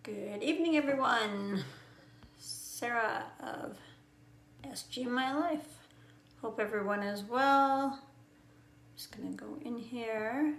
Good evening, everyone. Sarah of SG My Life. Hope everyone is well. Just gonna go in here.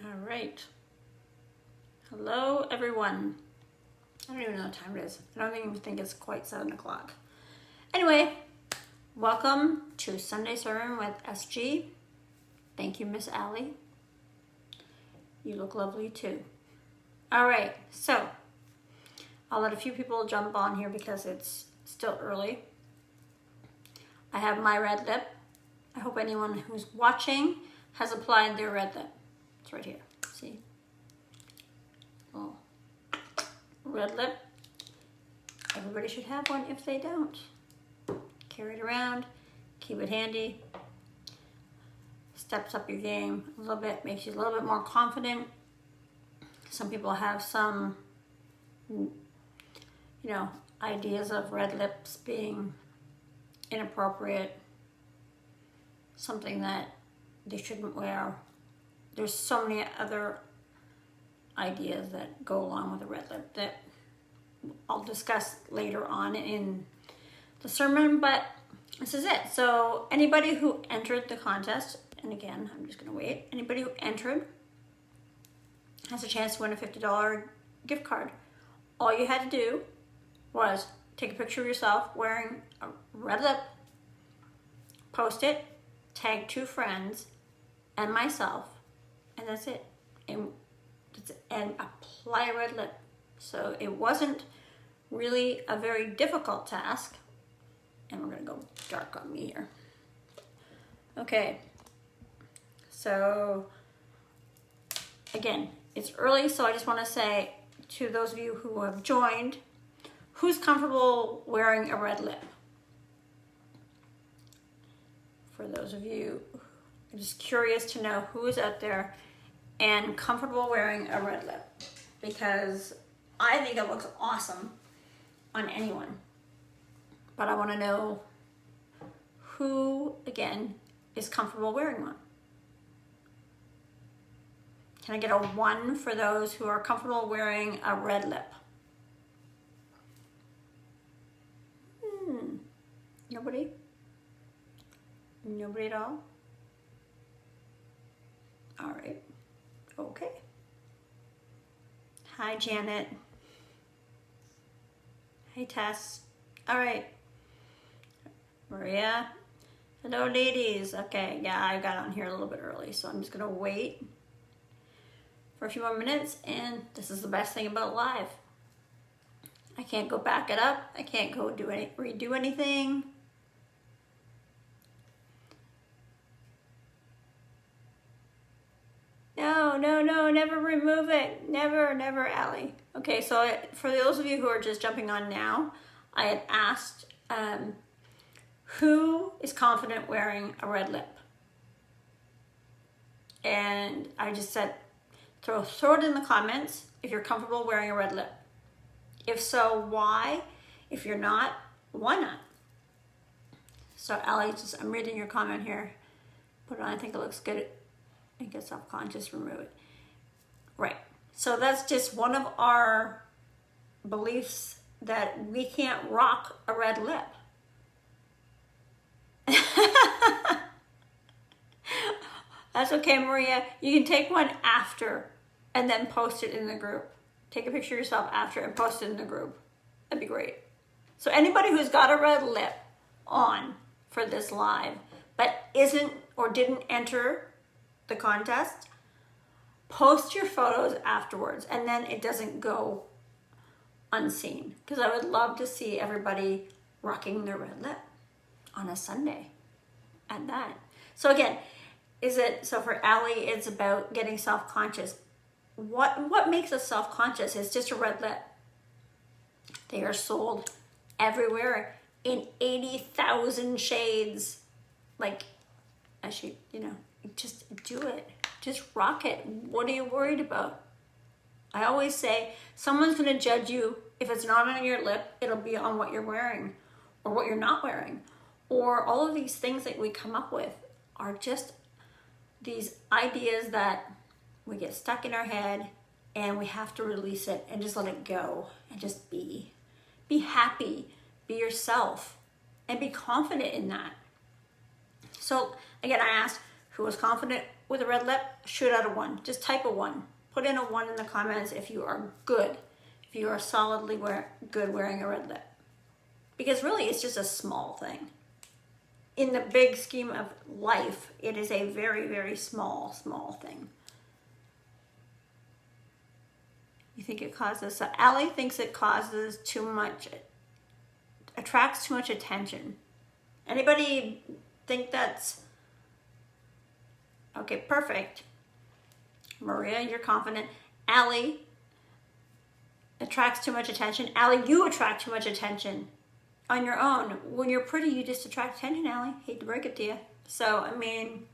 All right. Hello, everyone. I don't even know what time it is. I don't even think it's quite 7 o'clock. Anyway, welcome to Sunday Sermon with SG. Thank you, Miss Allie. You look lovely too. All right, so I'll let a few people jump on here because it's still early. I have my red lip. I hope anyone who's watching has applied their red lip. It's right here. See? Oh, red lip. Everybody should have one if they don't. Carry it around. Keep it handy. Steps up your game a little bit. Makes you a little bit more confident. Some people have some, ideas of red lips being inappropriate. Something that they shouldn't wear. There's so many other ideas that go along with a red lip that I'll discuss later on in the sermon, but this is it. So anybody who entered the contest, and again, I'm just gonna wait, anybody who entered has a chance to win a $50 gift card. All you had to do was take a picture of yourself wearing a red lip, post it, tag 2 friends and myself, and that's it. And apply a red lip. So it wasn't really a very difficult task. And we're gonna go dark on me here. Okay, so again, it's early, so I just wanna say to those of you who have joined, who's comfortable wearing a red lip? For those of you, I'm just curious to know who is out there and comfortable wearing a red lip, because I think it looks awesome on anyone. But I want to know who, again, is comfortable wearing one. Can I get a 1 for those who are comfortable wearing a red lip? Nobody? Nobody at all? All right. Okay. Hi, Janet. Hey, Tess. All right. Maria. Hello, ladies. Okay, yeah, I got on here a little bit early, so I'm just gonna wait for a few more minutes, and this is the best thing about live. I can't go back it up. I can't go redo anything. No, never remove it. Never, Allie. Okay, so for those of you who are just jumping on now, I had asked who is confident wearing a red lip? And I just said, throw it in the comments if you're comfortable wearing a red lip. If so, why? If you're not, why not? So Allie, I'm reading your comment here. Put it on, I think it looks good. I think it's self-conscious, remove it. Right. So that's just one of our beliefs, that we can't rock a red lip. That's okay, Maria. You can take one after and then post it in the group. Take a picture of yourself after and post it in the group. That'd be great. So anybody who's got a red lip on for this live but isn't or didn't enter the contest, post your photos afterwards, and then it doesn't go unseen, because I would love to see everybody rocking their red lip on a Sunday at that. So again, so for Allie, it's about getting self-conscious. What makes us self-conscious is just a red lip. They are sold everywhere in 80,000 shades. Like, just do it. Just rock it. What are you worried about? I always say, someone's going to judge you. If it's not on your lip, it'll be on what you're wearing or what you're not wearing. Or all of these things that we come up with are just these ideas that we get stuck in our head, and we have to release it and just let it go and just be. Be happy, be yourself, and be confident in that. So again, I asked who was confident with a red lip. Shoot out a 1. Just type a 1. Put in a 1 in the comments if you are good. If you are solidly good wearing a red lip. Because really, it's just a small thing. In the big scheme of life, it is a very, very small thing. You think it causes, so Allie thinks it causes attracts too much attention. Anybody think that's, okay, perfect. Maria, you're confident. Allie attracts too much attention. Allie, you attract too much attention on your own. When you're pretty, you just attract attention, Allie. Hate to break it to you. So, I mean,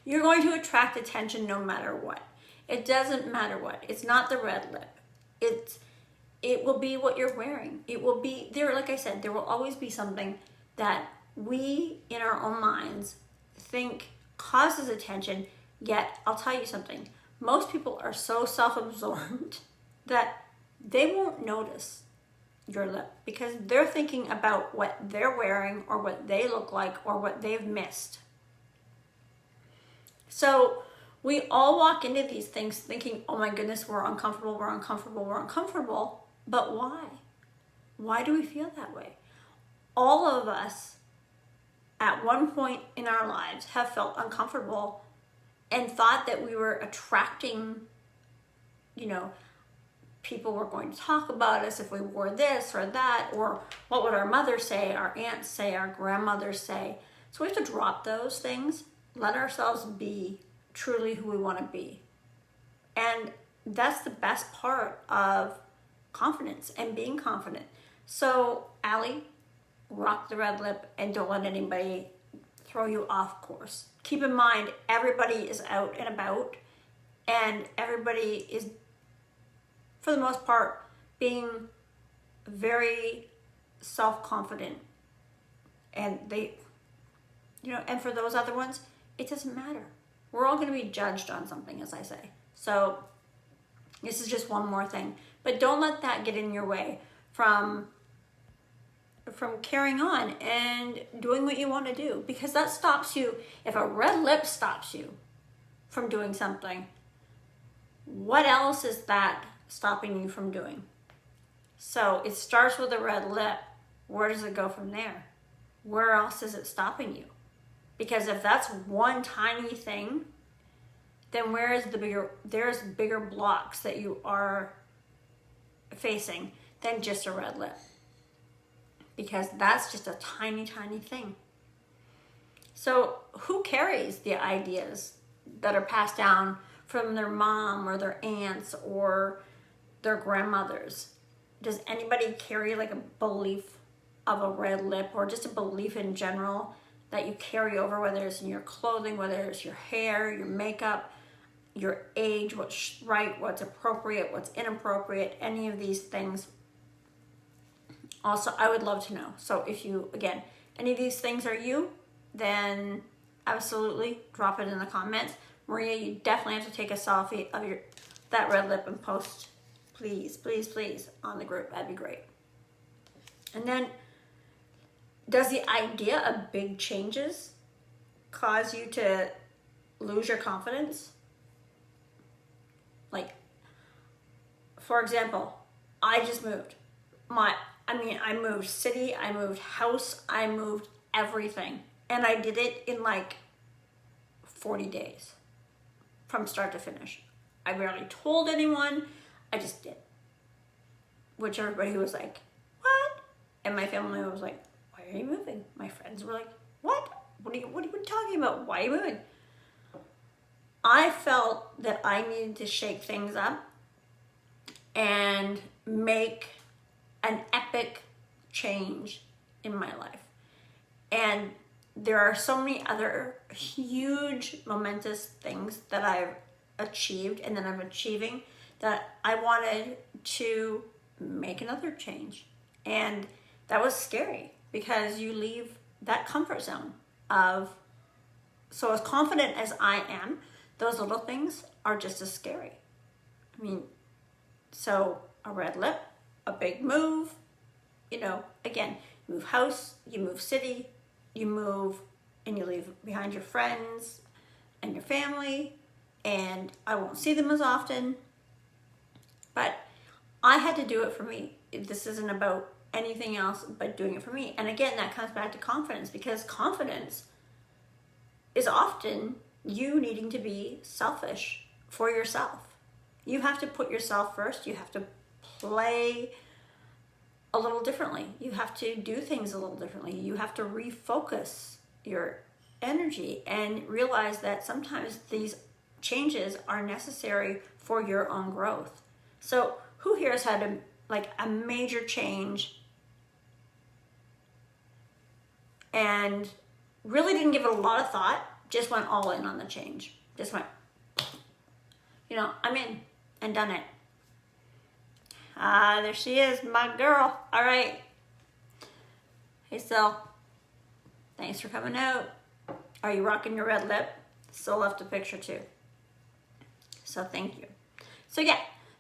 you're going to attract attention no matter what. It doesn't matter what. It's not the red lip. It will be what you're wearing. It will be, like I said, there will always be something that we, in our own minds, think causes attention. Yet, I'll tell you something. Most people are so self-absorbed that they won't notice your lip, because they're thinking about what they're wearing or what they look like or what they've missed. So we all walk into these things thinking, oh my goodness, we're uncomfortable. But why? Why do we feel that way? All of us at one point in our lives have felt uncomfortable and thought that we were attracting, people were going to talk about us if we wore this or that, or what would our mother say, our aunts say, our grandmothers say. So we have to drop those things, let ourselves be truly who we want to be. And that's the best part of confidence and being confident. So, Allie, rock the red lip and don't let anybody throw you off course. Keep in mind, everybody is out and about, and everybody is, for the most part, being very self-confident. And and for those other ones, it doesn't matter. We're all going to be judged on something, as I say. So this is just one more thing. But don't let that get in your way from carrying on and doing what you want to do, because that stops you. If a red lip stops you from doing something, what else is that stopping you from doing? So it starts with a red lip. Where does it go from there? Where else is it stopping you? Because if that's one tiny thing, then there's bigger blocks that you are facing than just a red lip. Because that's just a tiny, tiny thing. So who carries the ideas that are passed down from their mom or their aunts or their grandmothers? does anybody carry like a belief of a red lip, or just a belief in general that you carry over, whether it's in your clothing, whether it's your hair, your makeup, your age, what's right, what's appropriate, what's inappropriate, any of these things? Also, I would love to know. So if you, again, any of these things are you, then absolutely drop it in the comments. Maria, you definitely have to take a selfie of that red lip and post, please, please, please, on the group. That'd be great. And then, does the idea of big changes cause you to lose your confidence? Like, for example, I just moved. I moved city, I moved house, I moved everything. And I did it in like 40 days from start to finish. I barely told anyone, I just did. Which everybody was like, what? And my family was like, why are you moving? My friends were like, what? What are you talking about? Why are you moving? I felt that I needed to shake things up and make an epic change in my life. And there are so many other huge momentous things that I've achieved and that I'm achieving that I wanted to make another change. And that was scary because you leave that comfort zone of, so as confident as I am, those little things are just as scary. I mean, so a red lip, a big move, again, you move house, you move city, you move and you leave behind your friends and your family, and I won't see them as often, but I had to do it for me. This isn't about anything else but doing it for me. And again, that comes back to confidence, because confidence is often you needing to be selfish for yourself. You have to put yourself first. You have to play a little differently. You have to do things a little differently. You have to refocus your energy and realize that sometimes these changes are necessary for your own growth. So who here has had a major change and really didn't give it a lot of thought, just went all in on the change? Just went, I'm in and done it. There she is, my girl. All right. Hey, Sil. Thanks for coming out. Are you rocking your red lip? Still left a picture too. So thank you.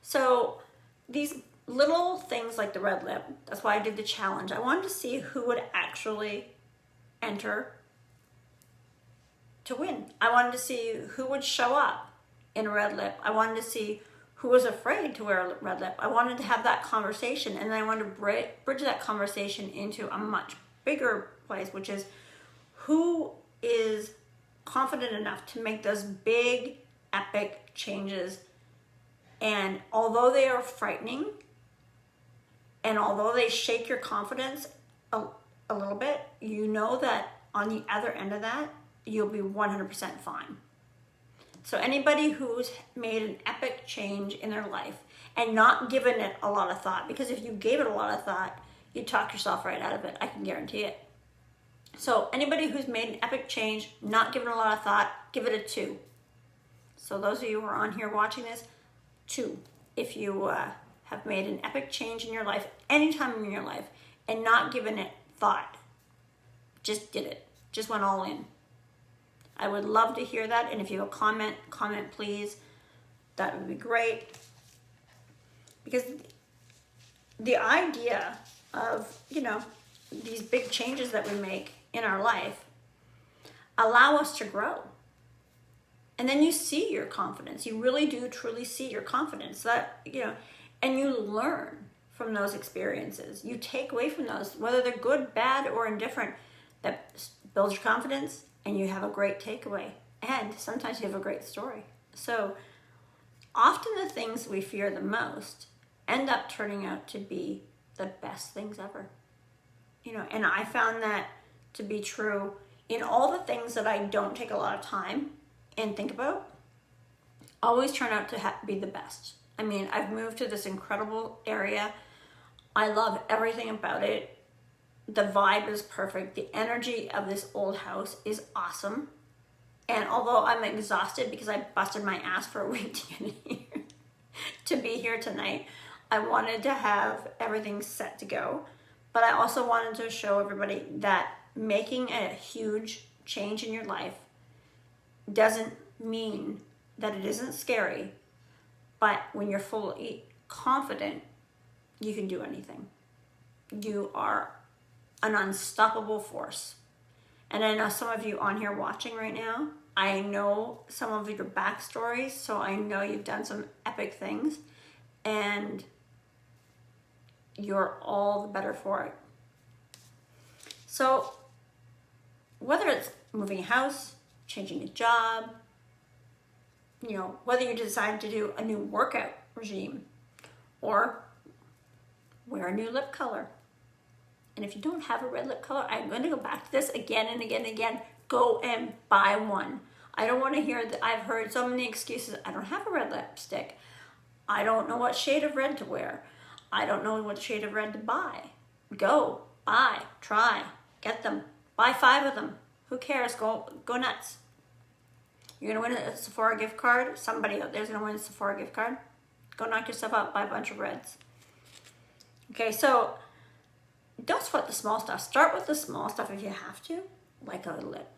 So these little things like the red lip, that's why I did the challenge. I wanted to see who would actually enter to win. I wanted to see who would show up in a red lip. I wanted to see who was afraid to wear a red lip. I wanted to have that conversation, and then I wanted to bridge that conversation into a much bigger place, which is who is confident enough to make those big, epic changes. And although they are frightening, and although they shake your confidence a little bit, you know that on the other end of that, you'll be 100% fine. So anybody who's made an epic change in their life and not given it a lot of thought, because if you gave it a lot of thought, you'd talk yourself right out of it. I can guarantee it. So anybody who's made an epic change, not given a lot of thought, give it a 2. So those of you who are on here watching this, 2. If you have made an epic change in your life, anytime in your life, and not given it thought, just did it. Just went all in. I would love to hear that. And if you have a comment please. That would be great. Because the idea of, these big changes that we make in our life allow us to grow. And then you see your confidence. You really do truly see your confidence. And you learn from those experiences. You take away from those, whether they're good, bad, or indifferent, that builds your confidence, and you have a great takeaway. And sometimes you have a great story. So often the things we fear the most end up turning out to be the best things ever. And I found that to be true in all the things that I don't take a lot of time and think about, always turn out to be the best. I mean, I've moved to this incredible area. I love everything about it. The vibe is perfect. The energy of this old house is awesome. And although I'm exhausted because I busted my ass for a week to get here, to be here tonight, I wanted to have everything set to go. But I also wanted to show everybody that making a huge change in your life doesn't mean that it isn't scary. But when you're fully confident, you can do anything. You are an unstoppable force. And I know some of you on here watching right now, I know some of your backstories, so I know you've done some epic things, and you're all the better for it. So whether it's moving a house, changing a job, you know, whether you decide to do a new workout regime or wear a new lip color. And if you don't have a red lip color, I'm going to go back to this again and again and again. Go and buy one. I don't want to hear that. I've heard so many excuses. I don't have a red lipstick. I don't know what shade of red to wear. I don't know what shade of red to buy. Go, buy, try, get them. Buy 5 of them. Who cares? Go nuts. You're going to win a Sephora gift card. Somebody out there's going to win a Sephora gift card. Go knock yourself out, buy a bunch of reds. Okay, so don't sweat the small stuff. Start with the small stuff if you have to, like a lip.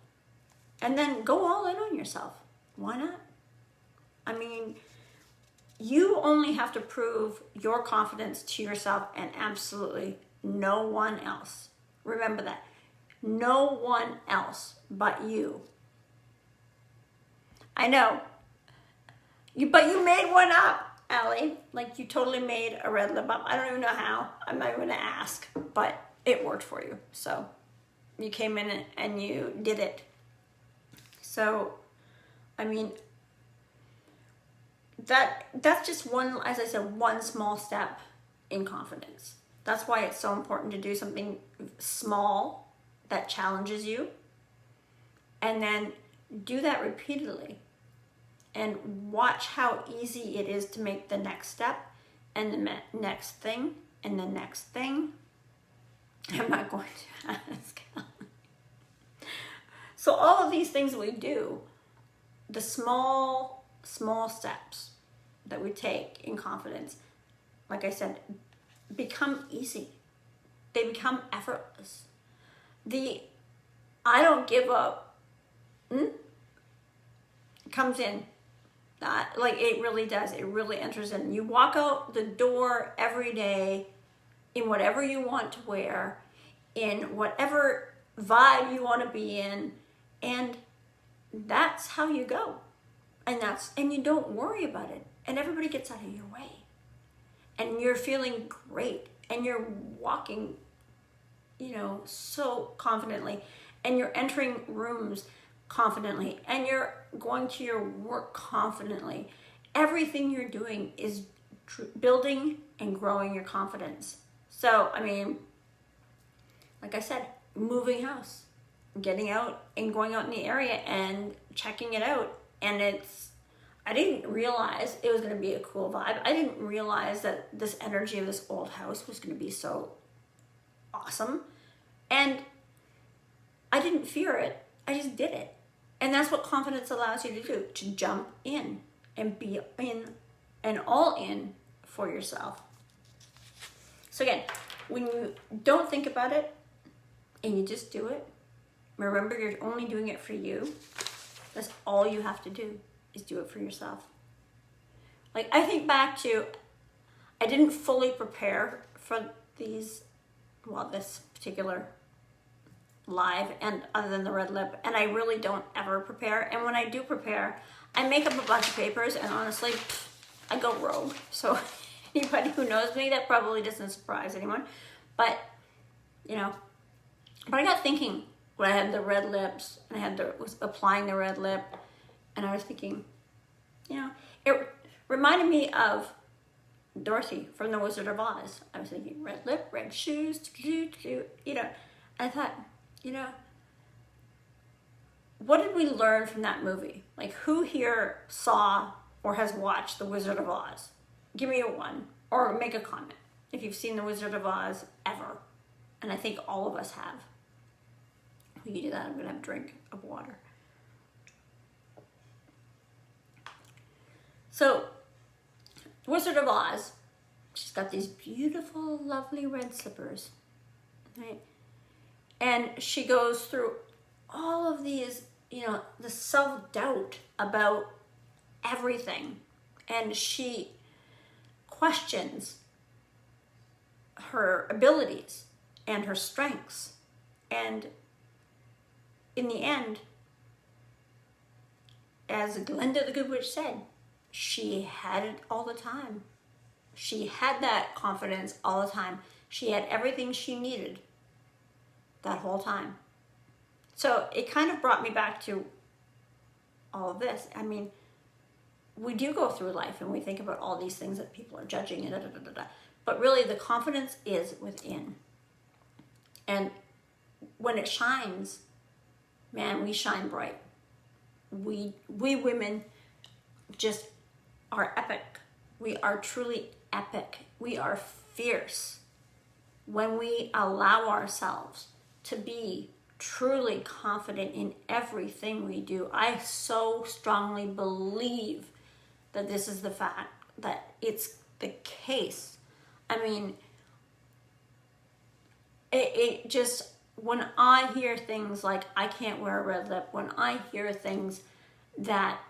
And then go all in on yourself. Why not? I mean, you only have to prove your confidence to yourself and absolutely no one else. Remember that. No one else but you. I know. But you made one up, Allie. Like, you totally made a red lip up. I don't even know how. I'm not even going to ask. But it worked for you. So you came in and you did it. So, I mean, that's just one, as I said, one small step in confidence. That's why it's so important to do something small that challenges you. And then do that repeatedly. And watch how easy it is to make the next step and the next thing and the next thing. I'm not going to ask. So all of these things we do, the small steps that we take in confidence, like I said, become easy. They become effortless. The I don't give up comes in. Like it really does. It really enters in. You walk out the door every day in whatever you want to wear, in whatever vibe you want to be in, and that's how you go. And you don't worry about it. And everybody gets out of your way. And you're feeling great. And you're walking, so confidently. And you're entering rooms confidently. And you're going to your work confidently. Everything you're doing is building and growing your confidence. So, I mean, like I said, moving house, getting out and going out in the area and checking it out. And I didn't realize it was going to be a cool vibe. I didn't realize that this energy of this old house was going to be so awesome. And I didn't fear it. I just did it. And that's what confidence allows you to do, to jump in and be in and all in for yourself. So again, when you don't think about it and you just do it, remember you're only doing it for you. That's all you have to do is do it for yourself. Like I think back to, I didn't fully prepare for this particular live, and other than the red lip, and I really don't ever prepare. And when I do prepare, I make up a bunch of papers, and honestly, I go rogue. So anybody who knows me, that probably doesn't surprise anyone. But but I got thinking when I had the red lips and was applying the red lip, and I was thinking, it reminded me of Dorothy from The Wizard of Oz. I was thinking red lip, red shoes, I thought, what did we learn from that movie? Like, who here saw or has watched The Wizard of Oz? Give me a one or make a comment. if you've seen The Wizard of Oz ever, and I think all of us have. When you do that, I'm gonna have a drink of water. So, Wizard of Oz, she's got these beautiful, lovely red slippers, right? And she goes through all of these, the self-doubt about everything. And she questions her abilities and her strengths. And in the end, as Glinda the Good Witch said, she had it all the time. She had that confidence all the time. She had everything she needed that whole time. So it kind of brought me back to all of this. I mean, we do go through life and we think about all these things that people are judging and but really the confidence is within. And when it shines, man, we shine bright. We women just are epic. We are truly epic. We are fierce when we allow ourselves to be truly confident in everything we do. I so strongly believe that this is the fact, that it's the case. I mean, it just, when I hear things like, I can't wear a red lip, when I hear things that,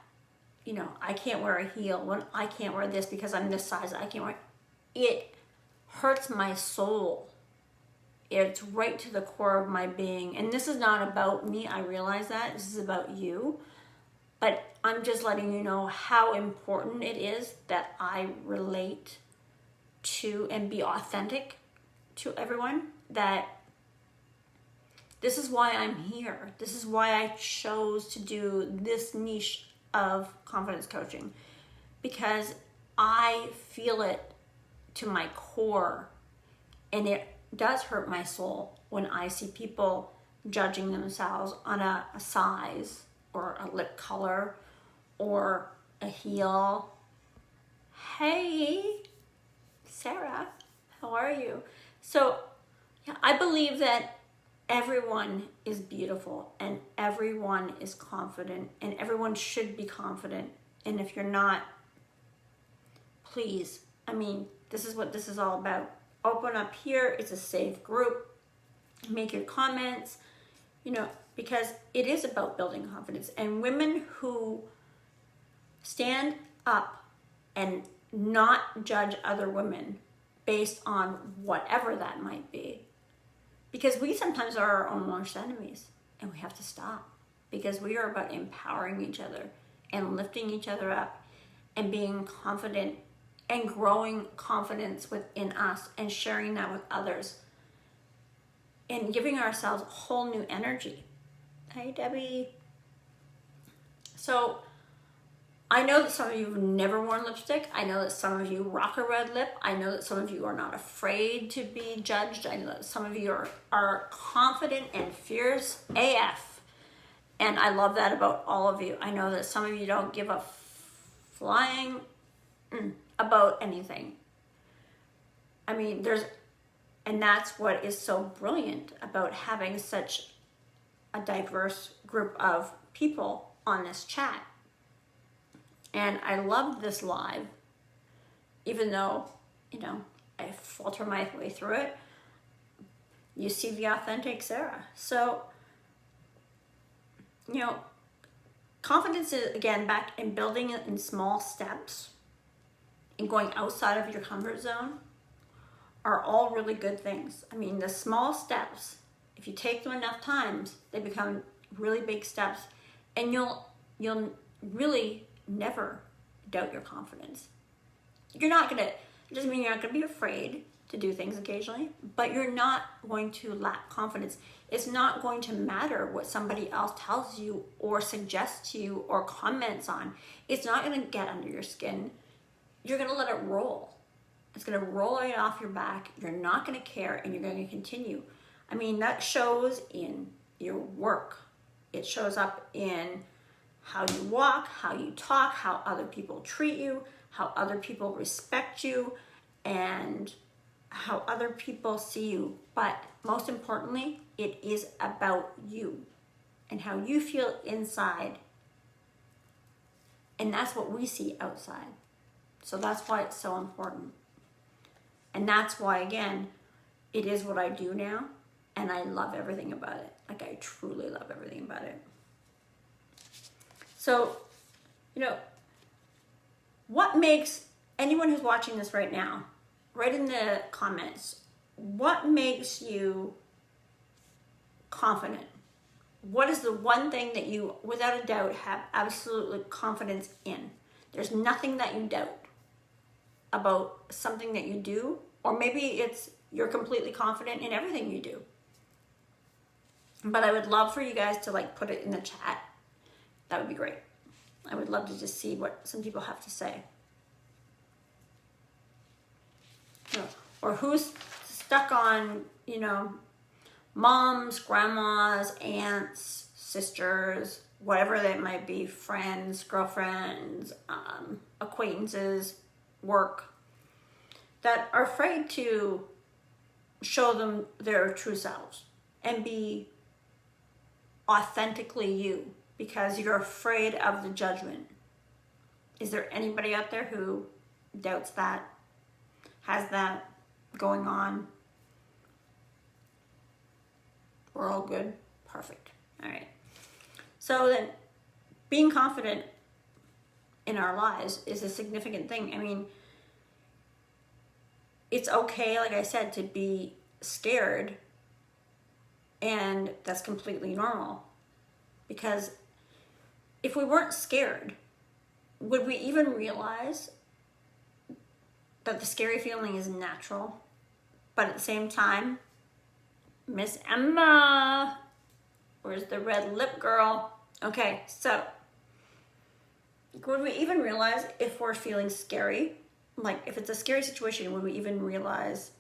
I can't wear a heel, when I can't wear this because I'm this size, I can't wear, it hurts my soul. It's right to the core of my being. And this is not about me, I realize that. This is about you. But I'm just letting you know how important it is that I relate to and be authentic to everyone. That this is why I'm here. This is why I chose to do this niche of confidence coaching. Because I feel it to my core. And it does hurt my soul when I see people judging themselves on a size or a lip color or a heel. Hey, Sarah, how are you? So, yeah, I believe that everyone is beautiful and everyone is confident and everyone should be confident. And if you're not, please, this is what this is all about. Open up here. It's a safe group. Make your comments, because it is about building confidence. And women who stand up and not judge other women based on whatever that might be. Because we sometimes are our own worst enemies, and we have to stop, because we are about empowering each other and lifting each other up and being confident and growing confidence within us and sharing that with others and giving ourselves a whole new energy. Hey, Debbie. So I know that some of you have never worn lipstick. I know that some of you rock a red lip. I know that some of you are not afraid to be judged. I know that some of you are confident and fierce AF. And I love that about all of you. I know that some of you don't give a flying about anything. And that's what is so brilliant about having such a diverse group of people on this chat. And I love this live, even though, I falter my way through it. You see the authentic Sarah. So, confidence is, again, back in building it in small steps and going outside of your comfort zone are all really good things. The small steps, if you take them enough times, they become really big steps, and you'll really never doubt your confidence. It doesn't mean you're not gonna be afraid to do things occasionally, but you're not going to lack confidence. It's not going to matter what somebody else tells you or suggests to you or comments on. It's not gonna get under your skin. You're gonna let it roll. It's gonna roll right off your back. You're not gonna care, and you're gonna continue. That shows in your work. It shows up in how you walk, how you talk, how other people treat you, how other people respect you, and how other people see you, but most importantly, it is about you and how you feel inside. And that's what we see outside. So that's why it's so important. And that's why, again, it is what I do now, and I love everything about it. Like, I truly love everything about it. So, what makes anyone who's watching this right now, write in the comments, what makes you confident? What is the one thing that you, without a doubt, have absolute confidence in? There's nothing that you doubt about something that you do, or maybe it's you're completely confident in everything you do. But I would love for you guys to put it in the chat. That would be great. I would love to just see what some people have to say. Or who's stuck on, moms, grandmas, aunts, sisters, whatever they might be, friends, girlfriends, acquaintances, work, that are afraid to show them their true selves and be authentically you because you're afraid of the judgment. Is there anybody out there who doubts that, has that going on? We're all good? Perfect. All right. So then, being confident in our lives is a significant thing. I mean, it's okay, like I said, to be scared, and that's completely normal. Because if we weren't scared, would we even realize that the scary feeling is natural? But at the same time, Miss Emma, where's the red lip girl? Okay, so would we even realize if we're feeling scary? Like, if it's a scary situation, would we even realize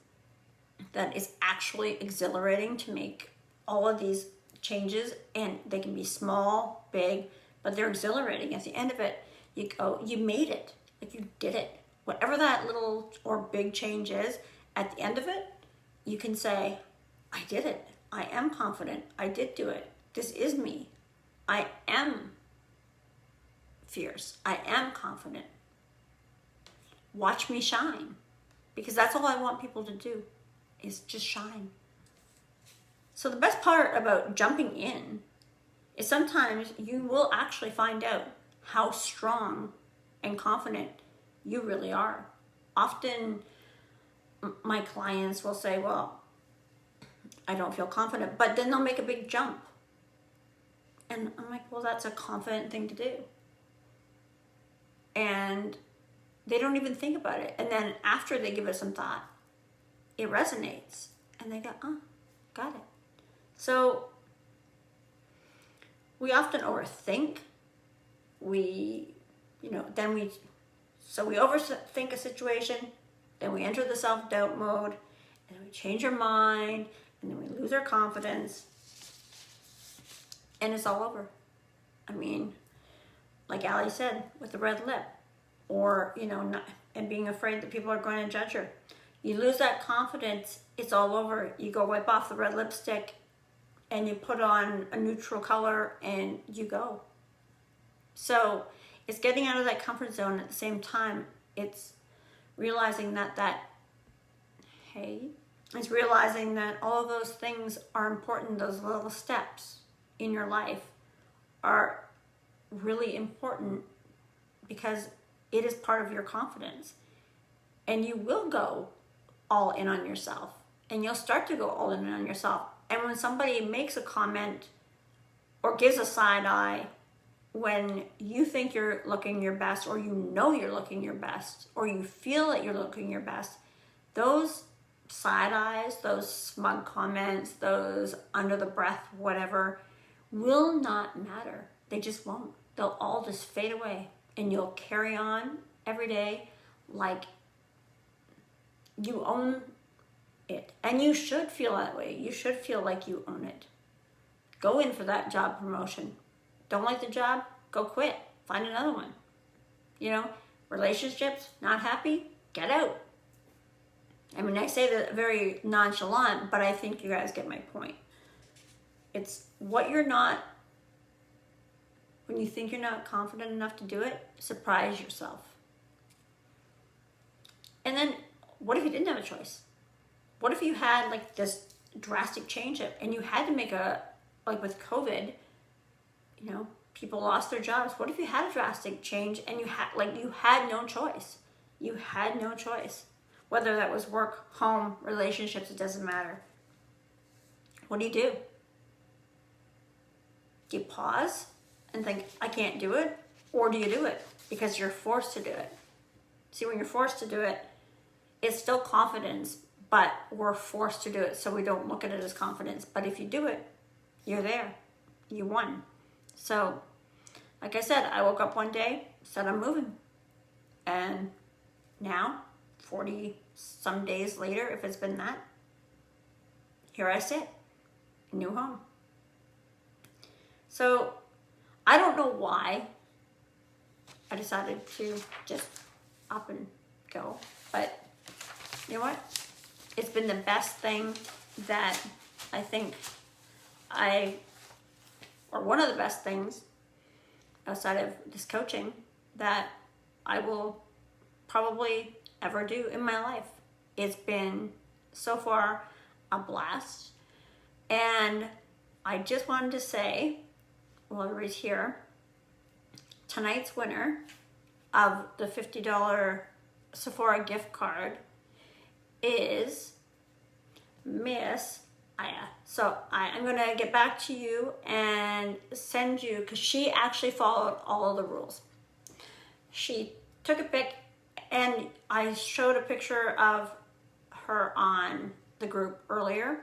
that it's actually exhilarating to make all of these changes? And they can be small, big, but they're exhilarating. At the end of it, you go, you made it. Like, you did it. Whatever that little or big change is, at the end of it, you can say, I did it. I am confident. I did do it. This is me. I am fierce. I am confident. Watch me shine. Because that's all I want people to do, is just shine. So the best part about jumping in is sometimes you will actually find out how strong and confident you really are. Often my clients will say, well, I don't feel confident, but then they'll make a big jump. And I'm like, well, that's a confident thing to do. And they don't even think about it. And then after they give it some thought, it resonates. And they go, oh, got it. So we often overthink. We overthink a situation, then we enter the self-doubt mode, and we change our mind, and then we lose our confidence, and it's all over. I mean, like Allie said, with the red lip, or, and being afraid that people are going to judge her. You lose that confidence, it's all over. You go wipe off the red lipstick, and you put on a neutral color, and you go. So it's getting out of that comfort zone. At the same time, it's realizing it's realizing that all of those things are important. Those little steps in your life are really important because it is part of your confidence. And you will go all in on yourself. And you'll start to go all in on yourself. And when somebody makes a comment or gives a side eye, when you think you're looking your best, or you're looking your best, or you feel that you're looking your best, those side eyes, those smug comments, those under the breath, whatever, will not matter. They just won't. They'll all just fade away. And you'll carry on every day like you own it. And you should feel that way. You should feel like you own it. Go in for that job promotion. Don't like the job? Go quit. Find another one. Relationships, not happy? Get out. I mean, I say that very nonchalant, but I think you guys get my point. It's what you're not, when you think you're not confident enough to do it, surprise yourself. And then what if you didn't have a choice? What if you had like this drastic change and you had to make like with COVID, you know, people lost their jobs. What if you had a drastic change and you had no choice? You had no choice. Whether that was work, home, relationships, it doesn't matter. What do? Do you pause and think, I can't do it? Or do you do it because you're forced to do it? See, when you're forced to do it, it's still confidence, but we're forced to do it, so we don't look at it as confidence. But if you do it, you're there. You won. So, like I said, I woke up one day, said I'm moving. And now, 40 some days later, if it's been that, here I sit, new home. So, I don't know why I decided to just up and go, but you know what? It's been the best thing that I think or one of the best things outside of this coaching that I will probably ever do in my life. It's been so far a blast. And I just wanted to say, while everybody's here, tonight's winner of the $50 Sephora gift card is Miss Aya. So I'm going to get back to you and send you, because she actually followed all of the rules. She took a pic, and I showed a picture of her on the group earlier.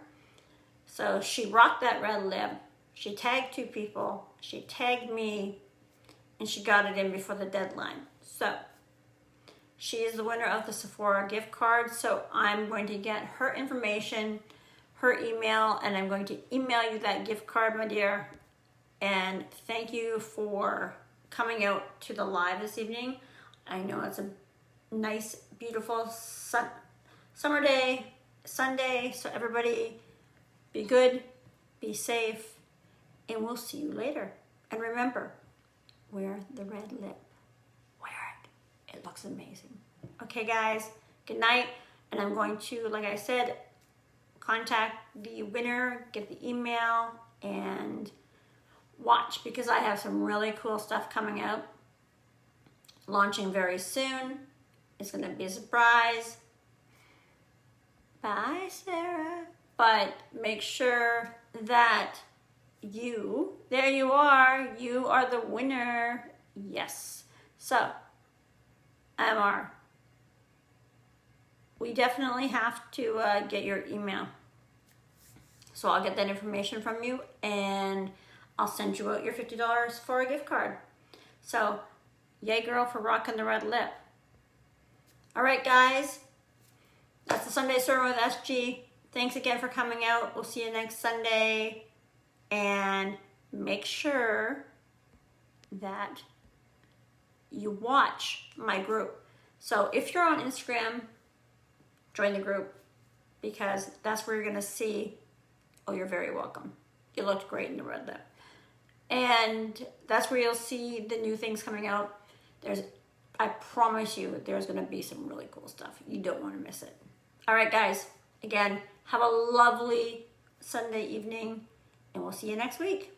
So she rocked that red lip. She tagged 2 people. She tagged me, and she got it in before the deadline. So she is the winner of the Sephora gift card. So I'm going to get her information, her email, and I'm going to email you that gift card, my dear. And thank you for coming out to the live this evening. I know it's a nice, beautiful summer day, Sunday. So everybody be good, be safe, and we'll see you later. And remember, wear the red lip. Wear it. It looks amazing. Okay, guys, good night. And I'm going to, like I said, contact the winner, get the email, and watch, because I have some really cool stuff coming out. Launching very soon. It's going to be a surprise. Bye, Sarah. But make sure that there you are the winner. Yes. So, MR, we definitely have to get your email. So I'll get that information from you, and I'll send you out your $50 for a gift card. So, yay girl for rocking the red lip. All right, guys. That's the Sunday Sermon with SG. Thanks again for coming out. We'll see you next Sunday. And make sure that you watch my group. So if you're on Instagram, join the group, because that's where you're going to see, oh, you're very welcome. You looked great in the red lip. And that's where you'll see the new things coming out. I promise you, there's going to be some really cool stuff. You don't want to miss it. All right, guys. Again, have a lovely Sunday evening, and we'll see you next week.